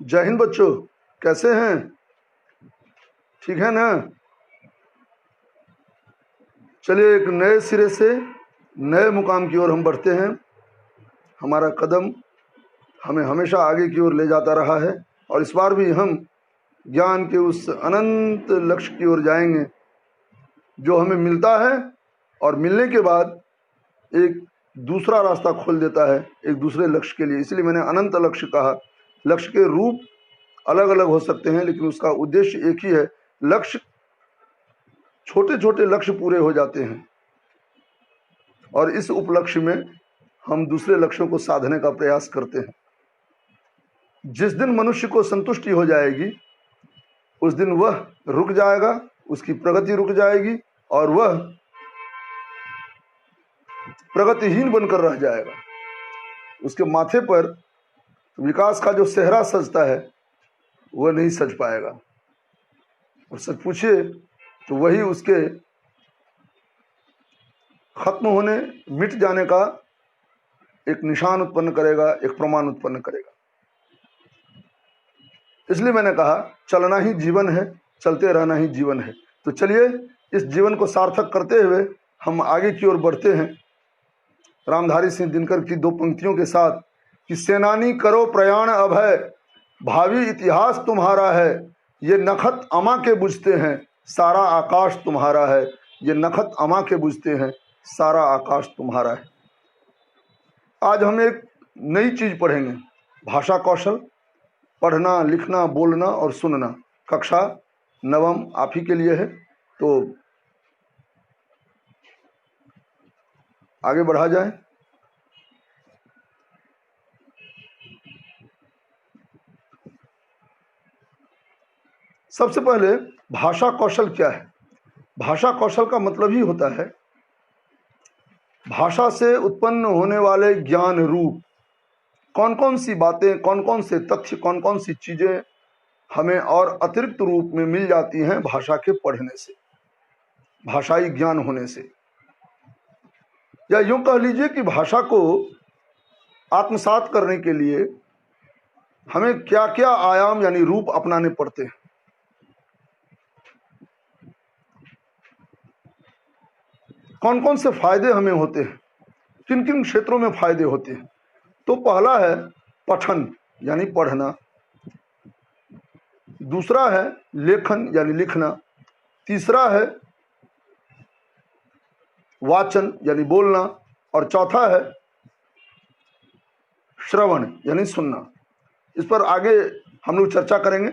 जय हिंद बच्चों, कैसे हैं? ठीक है ना? चलिए एक नए सिरे से नए मुकाम की ओर हम बढ़ते हैं। हमारा कदम हमें हमेशा आगे की ओर ले जाता रहा है और इस बार भी हम ज्ञान के उस अनंत लक्ष्य की ओर जाएंगे जो हमें मिलता है और मिलने के बाद एक दूसरा रास्ता खोल देता है एक दूसरे लक्ष्य के लिए। इसलिए मैंने अनंत लक्ष्य कहा। लक्ष्य के रूप अलग अलग हो सकते हैं लेकिन उसका उद्देश्य एक ही है। लक्ष्य, छोटे छोटे लक्ष्य पूरे हो जाते हैं और इस उपलक्ष्य में हम दूसरे लक्ष्यों को साधने का प्रयास करते हैं। जिस दिन मनुष्य को संतुष्टि हो जाएगी उस दिन वह रुक जाएगा, उसकी प्रगति रुक जाएगी और वह प्रगतिहीन बनकर रह जाएगा। उसके माथे पर विकास का जो सेहरा सजता है वह नहीं सज पाएगा और सच पूछिए तो वही उसके खत्म होने, मिट जाने का एक निशान उत्पन्न करेगा, एक प्रमाण उत्पन्न करेगा। इसलिए मैंने कहा चलना ही जीवन है, चलते रहना ही जीवन है। तो चलिए इस जीवन को सार्थक करते हुए हम आगे की ओर बढ़ते हैं रामधारी सिंह दिनकर की दो पंक्तियों के साथ कि सेनानी करो प्रयाण अभय, भावी इतिहास तुम्हारा है। ये नखत अमा के बुझते हैं, सारा आकाश तुम्हारा है। ये नखत अमा के बुझते हैं, सारा आकाश तुम्हारा है। आज हम एक नई चीज पढ़ेंगे, भाषा कौशल, पढ़ना, लिखना, बोलना और सुनना। कक्षा नवम आप ही के लिए है, तो आगे बढ़ा जाए। सबसे पहले भाषा कौशल क्या है? भाषा कौशल का मतलब ही होता है भाषा से उत्पन्न होने वाले ज्ञान रूप, कौन कौन सी बातें, कौन कौन से तथ्य, कौन कौन सी चीजें हमें और अतिरिक्त रूप में मिल जाती हैं भाषा के पढ़ने से, भाषाई ज्ञान होने से। या यूं कह लीजिए कि भाषा को आत्मसात करने के लिए हमें क्या क्या आयाम यानी रूप अपनाने पड़ते हैं। कौन कौन से फायदे हमें होते हैं, किन किन क्षेत्रों में फायदे होते हैं। तो पहला है पठन यानी पढ़ना, दूसरा है लेखन यानी लिखना, तीसरा है वाचन यानी बोलना और चौथा है श्रवण यानी सुनना। इस पर आगे हम लोग चर्चा करेंगे।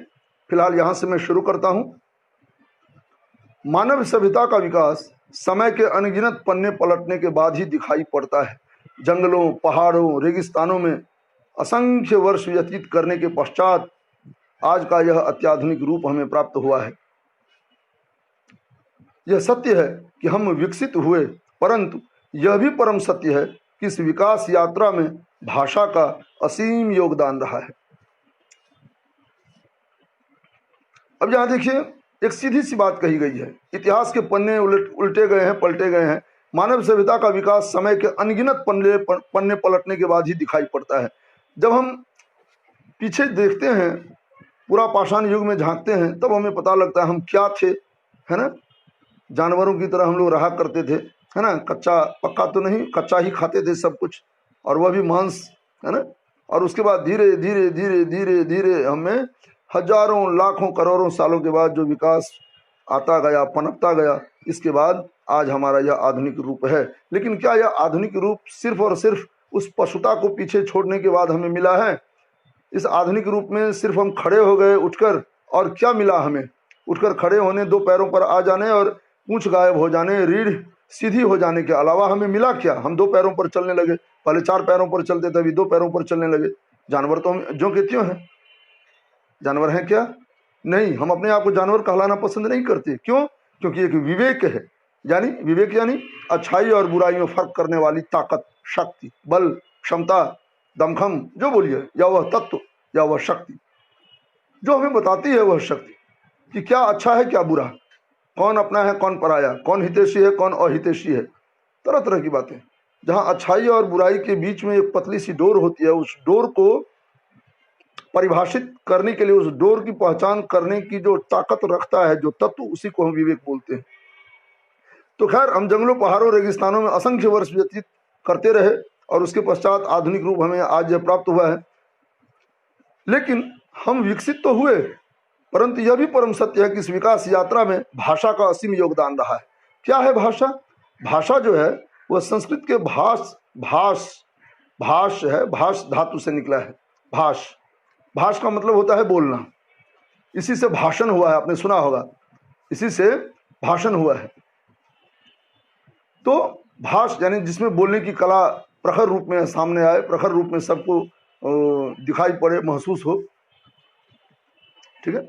फिलहाल यहाँ से मैं शुरू करता हूँ। मानव सभ्यता का विकास समय के अनगिनत पन्ने पलटने के बाद ही दिखाई पड़ता है। जंगलों, पहाड़ों, रेगिस्तानों में असंख्य वर्ष व्यतीत करने के पश्चात आज का यह अत्याधुनिक रूप हमें प्राप्त हुआ है। यह सत्य है कि हम विकसित हुए, परंतु यह भी परम सत्य है कि इस विकास यात्रा में भाषा का असीम योगदान रहा है। अब यहाँ देखिए, एक सीधी सी बात कही गई है, इतिहास के पन्ने उल्टे गए हैं, पलटे गए हैं। मानव सभ्यता का विकास समय के अनगिनत पन्ने पलटने के बाद ही दिखाई पड़ता है। जब हम पीछे देखते हैं, पूरा पाषाण युग में झांकते हैं, तब हमें पता लगता है हम क्या थे, है ना। जानवरों की तरह हम लोग रहा करते थे, है ना। कच्चा पक्का तो नहीं, कच्चा ही खाते थे सब कुछ, और वह भी मांस, है ना। और उसके बाद धीरे धीरे धीरे धीरे धीरे हमें हजारों लाखों करोड़ों सालों के बाद जो विकास आता गया, पनपता गया, इसके बाद आज हमारा यह आधुनिक रूप है। लेकिन क्या यह आधुनिक रूप सिर्फ और सिर्फ उस पशुता को पीछे छोड़ने के बाद हमें मिला है? इस आधुनिक रूप में सिर्फ हम खड़े हो गए उठकर, और क्या मिला हमें? उठकर खड़े होने, दो पैरों पर आ जाने और पूंछ गायब हो जाने, रीढ़ सीधी हो जाने के अलावा हमें मिला क्या? हम दो पैरों पर चलने लगे, पहले चार पैरों पर चलते थे, अभी दो पैरों पर चलने लगे। जानवर तो हम जो के त्यों हैं। जानवर हैं क्या? नहीं, हम अपने आप को जानवर कहलाना पसंद नहीं करते। क्यों? क्योंकि एक विवेक है, यानी विवेक यानी अच्छाई और बुराई में फर्क करने वाली ताकत, शक्ति, बल, क्षमता, दमखम, जो बोलिए, या वह तत्व या वह शक्ति जो हमें बताती है वह शक्ति कि क्या अच्छा है क्या बुरा, कौन अपना है कौन पराया, कौन हितैषी है कौन अहितैषी है, तरह तरह की बातें। जहाँ अच्छाई और बुराई के बीच में एक पतली सी डोर होती है, उस डोर को परिभाषित करने के लिए, उस डोर की पहचान करने की जो ताकत रखता है, जो तत्व, उसी को हम विवेक बोलते हैं। तो खैर, हम जंगलों, पहाड़ों, रेगिस्तानों में असंख्य वर्ष व्यतीत करते रहे और उसके पश्चात आधुनिक रूप हमें आज प्राप्त हुआ है। लेकिन हम विकसित तो हुए, परंतु यह भी परम सत्य है कि इस विकास यात्रा में भाषा का असीम योगदान रहा है। क्या है भाषा? भाषा जो है वह संस्कृत के भाष है, भाष धातु से निकला है। भाष का मतलब होता है बोलना। इसी से भाषण हुआ है, आपने सुना होगा, इसी से भाषण हुआ है। तो भाष यानी जिसमें बोलने की कला प्रखर रूप में सामने आए, प्रखर रूप में सबको दिखाई पड़े, महसूस हो। ठीक है।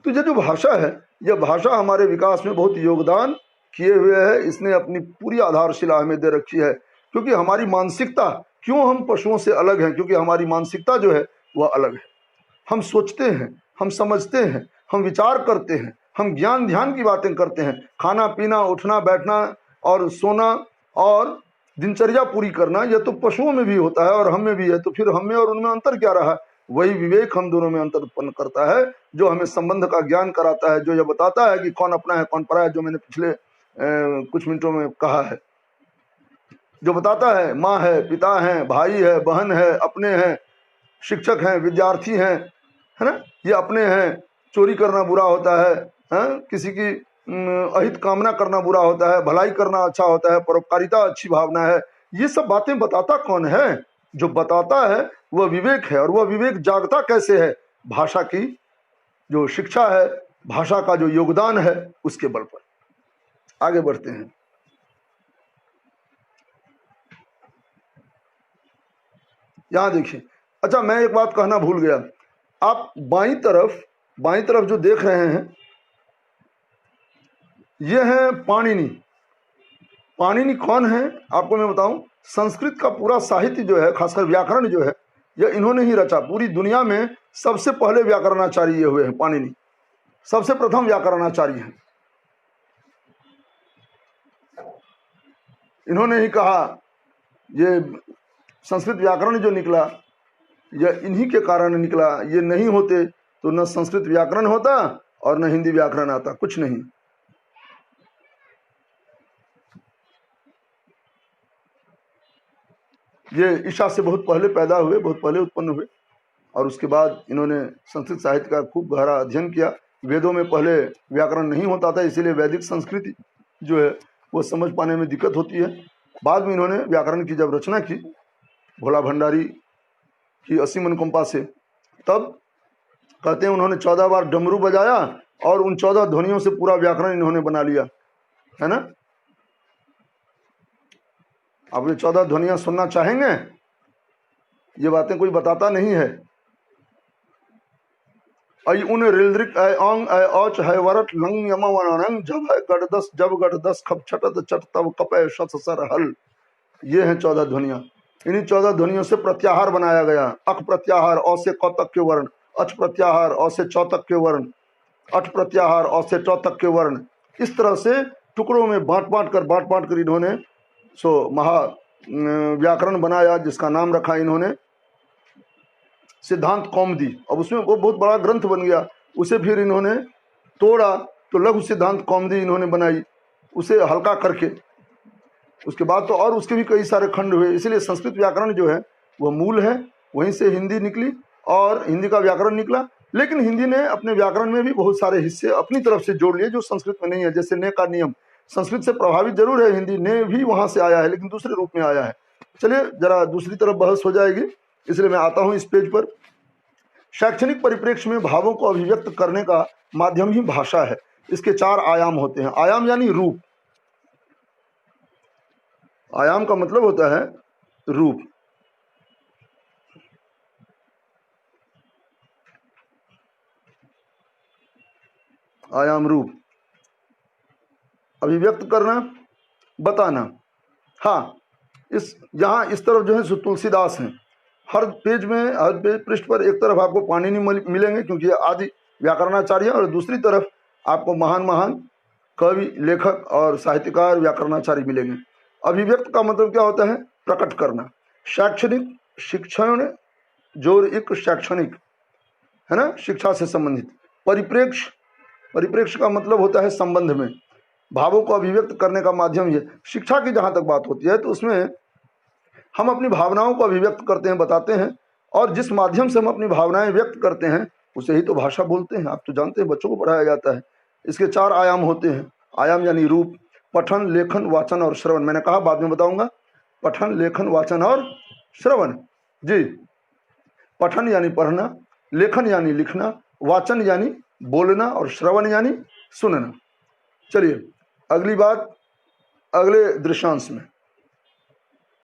तो ये जो भाषा है, यह भाषा हमारे विकास में बहुत योगदान किए हुए है। इसने अपनी पूरी आधारशिला हमें दे रखी है। क्योंकि हमारी मानसिकता, क्यों हम पशुओं से अलग हैं? क्योंकि हमारी मानसिकता जो है वह अलग है। हम सोचते हैं, हम समझते हैं, हम विचार करते हैं, हम ज्ञान ध्यान की बातें करते हैं। खाना पीना, उठना बैठना और सोना और दिनचर्या पूरी करना, यह तो पशुओं में भी होता है और हम में भी है। तो फिर हम में और उनमें अंतर क्या रहा? वही विवेक हम दोनों में अंतर उत्पन्न करता है, जो हमें संबंध का ज्ञान कराता है, जो यह बताता है कि कौन अपना है कौन परा है, जो मैंने पिछले कुछ मिनटों में कहा है। जो बताता है माँ है, पिता है, भाई है, बहन है, अपने हैं, शिक्षक हैं, विद्यार्थी हैं, है ना, ये अपने हैं। चोरी करना बुरा होता है, किसी की अहित कामना करना बुरा होता है, भलाई करना अच्छा होता है, परोपकारिता अच्छी भावना है। ये सब बातें बताता कौन है? जो बताता है वह विवेक है। और वह विवेक जागता कैसे है? भाषा की जो शिक्षा है, भाषा का जो योगदान है, उसके बल पर। आगे बढ़ते हैं। यहां देखिए, अच्छा मैं एक बात कहना भूल गया। आप बाईं तरफ जो देख रहे हैं, ये है पाणिनि। पाणिनि कौन है आपको मैं बताऊं? संस्कृत का पूरा साहित्य जो है, खासकर व्याकरण जो है, यह इन्होंने ही रचा। पूरी दुनिया में सबसे पहले व्याकरणाचार्य ये हुए हैं, पाणिनि। सबसे प्रथम व्याकरणाचार्य हैं। इन्होंने ही कहा, ये संस्कृत व्याकरण जो निकला, यह इन्हीं के कारण निकला। ये नहीं होते तो न संस्कृत व्याकरण होता और न हिंदी व्याकरण आता, कुछ नहीं। ये ईशा से बहुत पहले पैदा हुए, बहुत पहले उत्पन्न हुए, और उसके बाद इन्होंने संस्कृत साहित्य का खूब गहरा अध्ययन किया। वेदों में पहले व्याकरण नहीं होता था, इसीलिए वैदिक संस्कृति जो है वो समझ पाने में दिक्कत होती है। बाद में इन्होंने व्याकरण की जब रचना की, भोला भंडारी की असीम अनुकंपा से, तब कहते हैं उन्होंने 14 बार डमरू बजाया और उन 14 ध्वनियों से पूरा व्याकरण इन्होंने बना लिया, है ना। आप ये 14 ध्वनियां सुनना चाहेंगे? ये बातें कोई बताता नहीं है। ऐ उन रिल्द्रिक ऐ औंग ऐ औच है वरट लंग यम वनंग जब है गढ़दस जब गढ़दस खप छटत चट तब कपय शत सर हल। ये हैं 14 ध्वनियां। इन्हीं 14 ध्वनियों से प्रत्याहार बनाया गया। अक प्रत्याहार, औ से क तक के वर्ण, अच प्रत्याहार, औ से चौ तक के वर्ण, अठ प्रत्याहार, औ से टौ तक के वर्ण। इस तरह से टुकड़ों में बांट बांट कर इन्होंने सो महा व्याकरण बनाया, जिसका नाम रखा इन्होंने सिद्धांत कौमुदी। अब उसमें वो बहुत बड़ा ग्रंथ बन गया। उसे फिर इन्होंने तोड़ा तो लघु सिद्धांत कौमुदी इन्होंने बनाई, उसे हल्का करके। उसके बाद तो और उसके भी कई सारे खंड हुए। इसलिए संस्कृत व्याकरण जो है वह मूल है, वहीं से हिंदी निकली और हिंदी का व्याकरण निकला। लेकिन हिंदी ने अपने व्याकरण में भी बहुत सारे हिस्से अपनी तरफ से जोड़ लिए जो संस्कृत में नहीं है। जैसे ने का नियम संस्कृत से प्रभावित जरूर है, हिंदी ने भी वहां से आया है, लेकिन दूसरे रूप में आया है। चलिए जरा दूसरी तरफ बहस हो जाएगी, इसलिए मैं आता हूं इस पेज पर। शैक्षणिक परिप्रेक्ष्य में भावों को अभिव्यक्त करने का माध्यम ही भाषा है। इसके 4 आयाम होते हैं। आयाम यानी रूप। आयाम का मतलब होता है रूप। आयाम रूप, अभिव्यक्त करना, बताना। हाँ, इस यहाँ इस तरफ जो है तुलसीदास हैं। हर पेज में, हर पेज पृष्ठ पर एक तरफ आपको पाणिनि मिलेंगे, क्योंकि आदि व्याकरणाचार्य, और दूसरी तरफ आपको महान महान कवि, लेखक और साहित्यकार व्याकरणाचार्य मिलेंगे। अभिव्यक्त का मतलब क्या होता है? प्रकट करना। शैक्षणिक शिक्षण जोर शैक्षणिक, है ना, शिक्षा से संबंधित। परिप्रेक्ष्य, परिप्रेक्ष्य का मतलब होता है संबंध में, भावों को अभिव्यक्त करने का माध्यम ये। शिक्षा की जहाँ तक बात होती है तो उसमें हम अपनी भावनाओं को अभिव्यक्त करते हैं, बताते हैं, और जिस माध्यम से हम अपनी भावनाएं व्यक्त करते हैं उसे ही तो भाषा बोलते हैं। आप तो जानते हैं, बच्चों को पढ़ाया जाता है। इसके 4 आयाम होते हैं। आयाम यानी रूप, पठन, लेखन, वाचन और श्रवण। मैंने कहा बाद में बताऊंगा। पठन, लेखन, वाचन और श्रवण। जी, पठन यानी पढ़ना, लेखन यानी लिखना, वाचन यानी बोलना और श्रवण यानी सुनना। चलिए अगली बात अगले दृश्यांश में।